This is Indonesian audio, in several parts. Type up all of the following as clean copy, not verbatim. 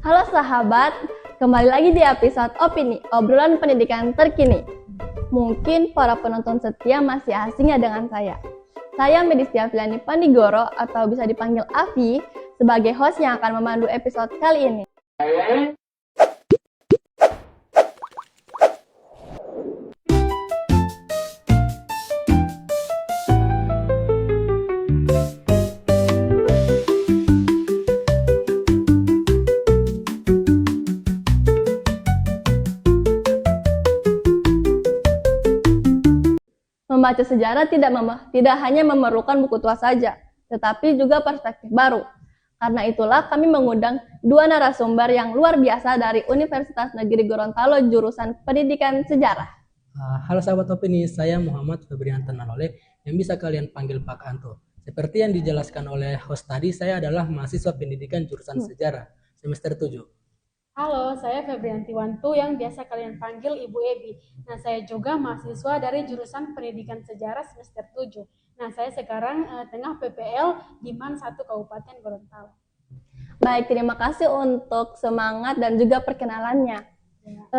Halo sahabat, kembali lagi di episode Opini, obrolan pendidikan terkini. Mungkin para penonton setia masih asing ya dengan saya. Saya Medistia Filiani Pandigoro atau bisa dipanggil Avi sebagai host yang akan memandu episode kali ini. Membaca sejarah tidak hanya memerlukan buku tua saja, tetapi juga perspektif baru. Karena itulah kami mengundang dua narasumber yang luar biasa dari Universitas Negeri Gorontalo jurusan Pendidikan Sejarah. Halo sahabat Opini, saya Muhammad Febrian Tenalole yang bisa kalian panggil Pak Anto. Seperti yang dijelaskan oleh host tadi, saya adalah mahasiswa pendidikan jurusan Sejarah semester 7. Halo, saya Febrianti Wantu yang biasa kalian panggil Ibu Ebi. Nah, saya juga mahasiswa dari jurusan Pendidikan Sejarah semester 7. Nah, saya sekarang tengah PPL di MAN 1 Kabupaten Gorontalo. Baik, terima kasih untuk semangat dan juga perkenalannya.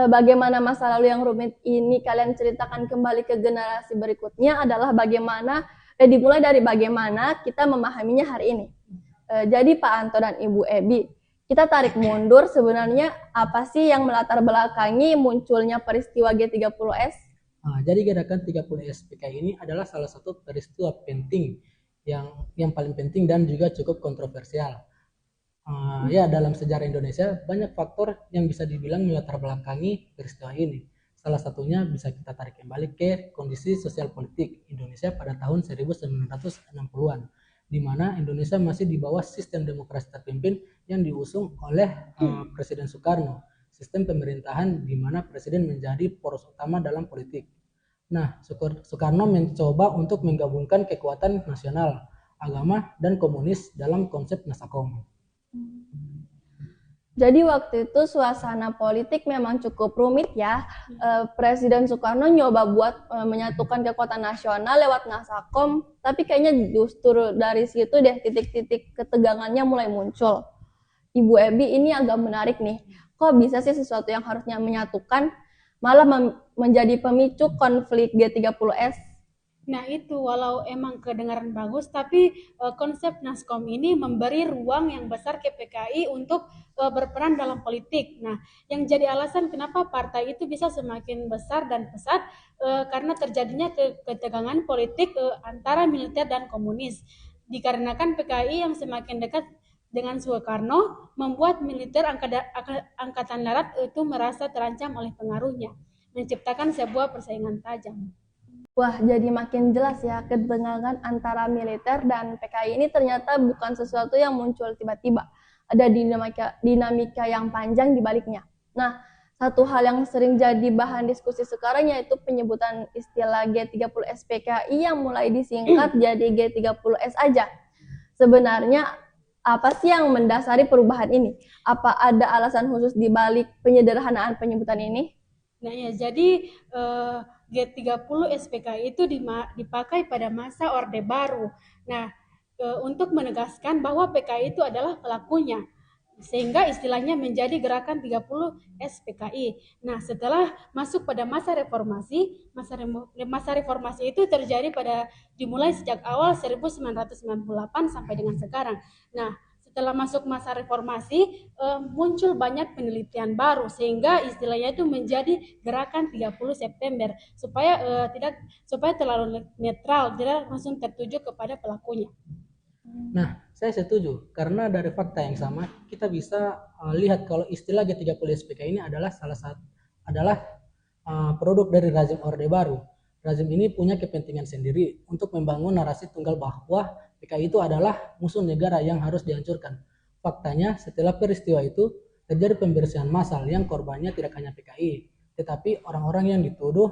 Bagaimana masa lalu yang rumit ini kalian ceritakan kembali ke generasi berikutnya adalah dimulai dari bagaimana kita memahaminya hari ini. Jadi Pak Anto dan Ibu Ebi, kita tarik mundur, sebenarnya apa sih yang melatar belakangi munculnya peristiwa G30S? Jadi gerakan 30S PKI ini adalah salah satu peristiwa penting yang paling penting dan juga cukup kontroversial. Ya, dalam sejarah Indonesia banyak faktor yang bisa dibilang melatar belakangi peristiwa ini. Salah satunya bisa kita tarik kembali ke kondisi sosial politik Indonesia pada tahun 1960-an. Di mana Indonesia masih di bawah sistem demokrasi terpimpin yang diusung oleh Presiden Soekarno. Sistem pemerintahan di mana presiden menjadi poros utama dalam politik. Nah, Soekarno mencoba untuk menggabungkan kekuatan nasional, agama, dan komunis dalam konsep Nasakom. Jadi waktu itu suasana politik memang cukup rumit ya. Presiden Soekarno nyoba buat menyatukan kekuatan nasional lewat Nasakom, tapi kayaknya justru dari situ deh titik-titik ketegangannya mulai muncul. Ibu Ebi, ini agak menarik nih. Kok bisa sih sesuatu yang harusnya menyatukan malah menjadi pemicu konflik G30S? Nah, itu walau emang kedengaran bagus, tapi konsep Naskom ini memberi ruang yang besar ke PKI untuk berperan dalam politik. Nah, yang jadi alasan kenapa partai itu bisa semakin besar dan pesat karena terjadinya ketegangan politik antara militer dan komunis. Dikarenakan PKI yang semakin dekat dengan Soekarno membuat militer angkatan darat itu merasa terancam oleh pengaruhnya, menciptakan sebuah persaingan tajam. Wah, jadi makin jelas ya ketegangan antara militer dan PKI ini ternyata bukan sesuatu yang muncul tiba-tiba. Ada dinamika yang panjang di baliknya. Nah, satu hal yang sering jadi bahan diskusi sekarang yaitu penyebutan istilah G30S PKI yang mulai disingkat jadi G30S aja. Sebenarnya apa sih yang mendasari perubahan ini? Apa ada alasan khusus di balik penyederhanaan penyebutan ini? Nah ya, jadi G30 SPKI itu dipakai pada masa Orde Baru. Nah, untuk menegaskan bahwa PKI itu adalah pelakunya, sehingga istilahnya menjadi gerakan 30 SPKI. Nah, setelah masuk pada masa reformasi, masa reformasi itu dimulai sejak awal 1998 sampai dengan sekarang. Nah, setelah masuk masa reformasi muncul banyak penelitian baru sehingga istilahnya itu menjadi gerakan 30 September supaya terlalu netral, tidak langsung tertuju kepada pelakunya. Nah, saya setuju karena dari fakta yang sama kita bisa lihat kalau istilah G30 SPK ini adalah produk dari rezim Orde Baru. Rezim ini punya kepentingan sendiri untuk membangun narasi tunggal bahwa PKI itu adalah musuh negara yang harus dihancurkan. Faktanya, setelah peristiwa itu terjadi pembersihan massal yang korbannya tidak hanya PKI, tetapi orang-orang yang dituduh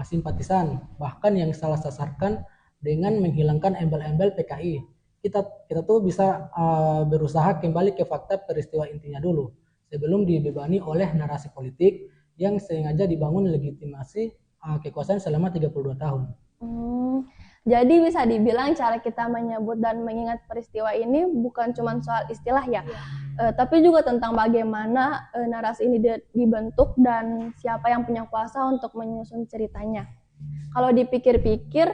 simpatisan, bahkan yang salah sasaran dengan menghilangkan embel-embel PKI. Kita tuh bisa berusaha kembali ke fakta peristiwa intinya dulu, sebelum dibebani oleh narasi politik yang sengaja dibangun legitimasi kekuasaan selama 32 tahun. Jadi bisa dibilang cara kita menyebut dan mengingat peristiwa ini bukan cuma soal istilah ya, tapi juga tentang bagaimana narasi ini dibentuk dan siapa yang punya kuasa untuk menyusun ceritanya. Kalau dipikir-pikir,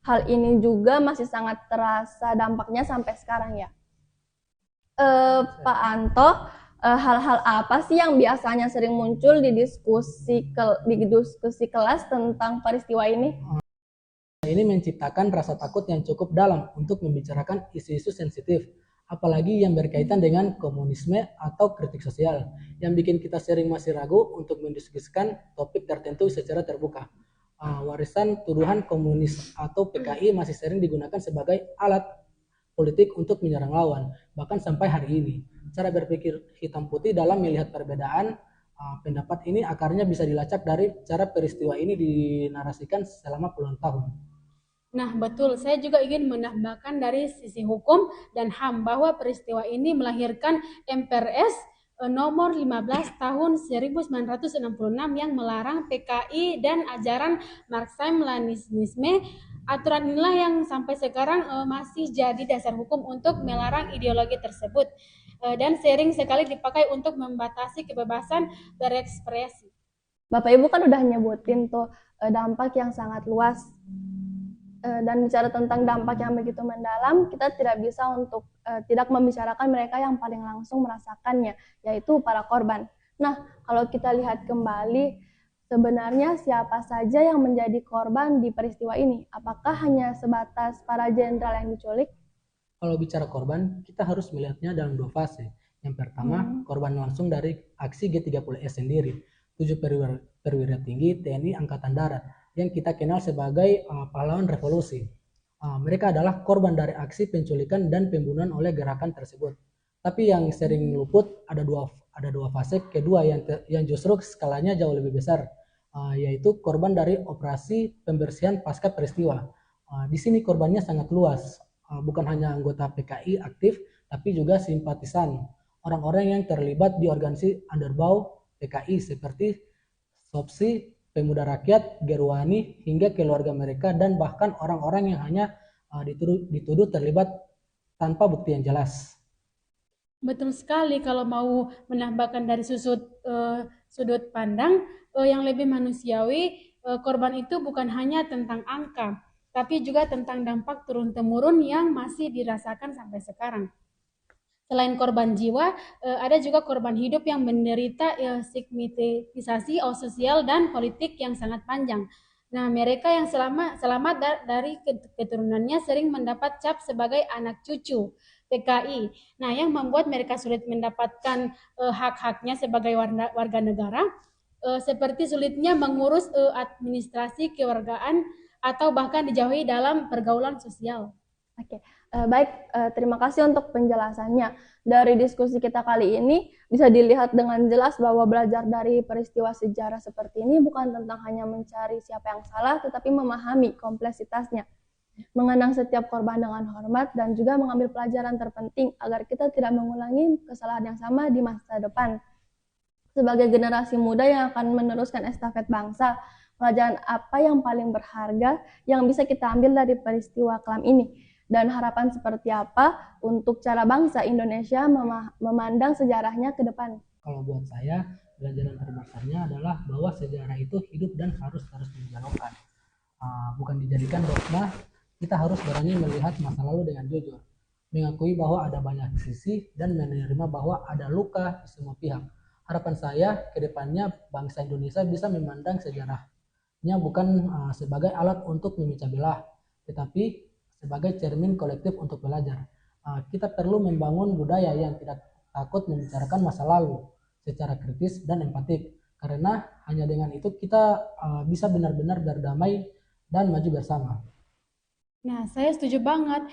hal ini juga masih sangat terasa dampaknya sampai sekarang ya. Pak Anto, hal-hal apa sih yang biasanya sering muncul di diskusi kelas tentang peristiwa ini? Ini menciptakan rasa takut yang cukup dalam untuk membicarakan isu-isu sensitif, apalagi yang berkaitan dengan komunisme atau kritik sosial, yang bikin kita sering masih ragu untuk mendiskusikan topik tertentu secara terbuka. Warisan tuduhan komunis atau PKI masih sering digunakan sebagai alat politik untuk menyerang lawan, bahkan sampai hari ini. Cara berpikir hitam putih dalam melihat perbedaan pendapat ini akarnya bisa dilacak dari cara peristiwa ini dinarasikan selama puluhan tahun. Nah, betul. Saya juga ingin menambahkan dari sisi hukum dan HAM bahwa peristiwa ini melahirkan MPRS nomor 15 tahun 1966 yang melarang PKI dan ajaran Marxisme-Leninisme. Aturan inilah yang sampai sekarang masih jadi dasar hukum untuk melarang ideologi tersebut dan sering sekali dipakai untuk membatasi kebebasan berekspresi. Bapak Ibu kan udah nyebutin tuh dampak yang sangat luas. Dan bicara tentang dampak yang begitu mendalam, kita tidak bisa untuk tidak membicarakan mereka yang paling langsung merasakannya, yaitu para korban. Nah, kalau kita lihat kembali, sebenarnya siapa saja yang menjadi korban di peristiwa ini? Apakah hanya sebatas para jenderal yang diculik? Kalau bicara korban, kita harus melihatnya dalam dua fase. Yang pertama, korban langsung dari aksi G30S sendiri, 7 perwira tinggi TNI Angkatan Darat, yang kita kenal sebagai pahlawan revolusi. Mereka adalah korban dari aksi penculikan dan pembunuhan oleh gerakan tersebut. Tapi yang sering luput ada dua fase kedua yang justru skalanya jauh lebih besar, yaitu korban dari operasi pembersihan pasca peristiwa. Di sini korbannya sangat luas, bukan hanya anggota PKI aktif, tapi juga simpatisan, orang-orang yang terlibat di organisasi underbau PKI seperti SOPSI, Pemuda Rakyat, Gerwani, hingga keluarga mereka, dan bahkan orang-orang yang hanya dituduh terlibat tanpa bukti yang jelas. Betul sekali. Kalau mau menambahkan dari sudut pandang yang lebih manusiawi, korban itu bukan hanya tentang angka, tapi juga tentang dampak turun-temurun yang masih dirasakan sampai sekarang. Selain korban jiwa, ada juga korban hidup yang menderita stigmatisasi sosial dan politik yang sangat panjang. Nah, mereka yang selamat dari keturunannya sering mendapat cap sebagai anak cucu PKI. Nah, yang membuat mereka sulit mendapatkan hak-haknya sebagai warga negara, seperti sulitnya mengurus administrasi kewargaan atau bahkan dijauhi dalam pergaulan sosial. Oke. Baik, terima kasih untuk penjelasannya. Dari diskusi kita kali ini bisa dilihat dengan jelas bahwa belajar dari peristiwa sejarah seperti ini bukan tentang hanya mencari siapa yang salah, tetapi memahami kompleksitasnya, mengenang setiap korban dengan hormat, dan juga mengambil pelajaran terpenting agar kita tidak mengulangi kesalahan yang sama di masa depan. Sebagai generasi muda yang akan meneruskan estafet bangsa, pelajaran apa yang paling berharga yang bisa kita ambil dari peristiwa kelam ini? Dan harapan seperti apa untuk cara bangsa Indonesia memandang sejarahnya ke depan? Kalau buat saya, pelajaran terbesarnya adalah bahwa sejarah itu hidup dan harus terus didialogkan. Bukan dijadikan dogma, kita harus berani melihat masa lalu dengan jujur, mengakui bahwa ada banyak sisi, dan menerima bahwa ada luka di semua pihak. Harapan saya ke depannya bangsa Indonesia bisa memandang sejarahnya bukan sebagai alat untuk memecah belah, tetapi sebagai cermin kolektif untuk belajar. Kita perlu membangun budaya yang tidak takut membicarakan masa lalu secara kritis dan empatik, karena hanya dengan itu kita bisa benar-benar berdamai dan maju bersama. Nah, saya setuju banget.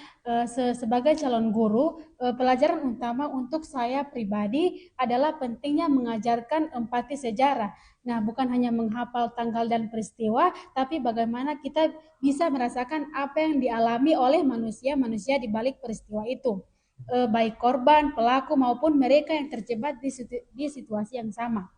Sebagai calon guru, pelajaran utama untuk saya pribadi adalah pentingnya mengajarkan empati sejarah. Nah, bukan hanya menghafal tanggal dan peristiwa, tapi bagaimana kita bisa merasakan apa yang dialami oleh manusia-manusia di balik peristiwa itu. Baik korban, pelaku, maupun mereka yang terjebak di situasi yang sama.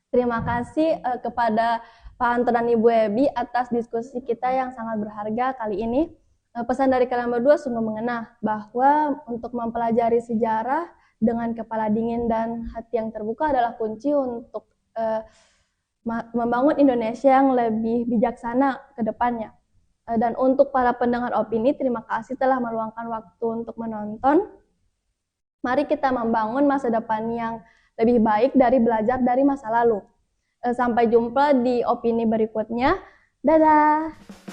Terima kasih kepada Pak Anto dan Ibu Ebi atas diskusi kita yang sangat berharga kali ini. Pesan dari kalian berdua sungguh mengena bahwa untuk mempelajari sejarah dengan kepala dingin dan hati yang terbuka adalah kunci untuk membangun Indonesia yang lebih bijaksana ke depannya. Dan untuk para pendengar opini, terima kasih telah meluangkan waktu untuk menonton. Mari kita membangun masa depan yang lebih baik dari belajar dari masa lalu. Sampai jumpa di opini berikutnya. Dadah!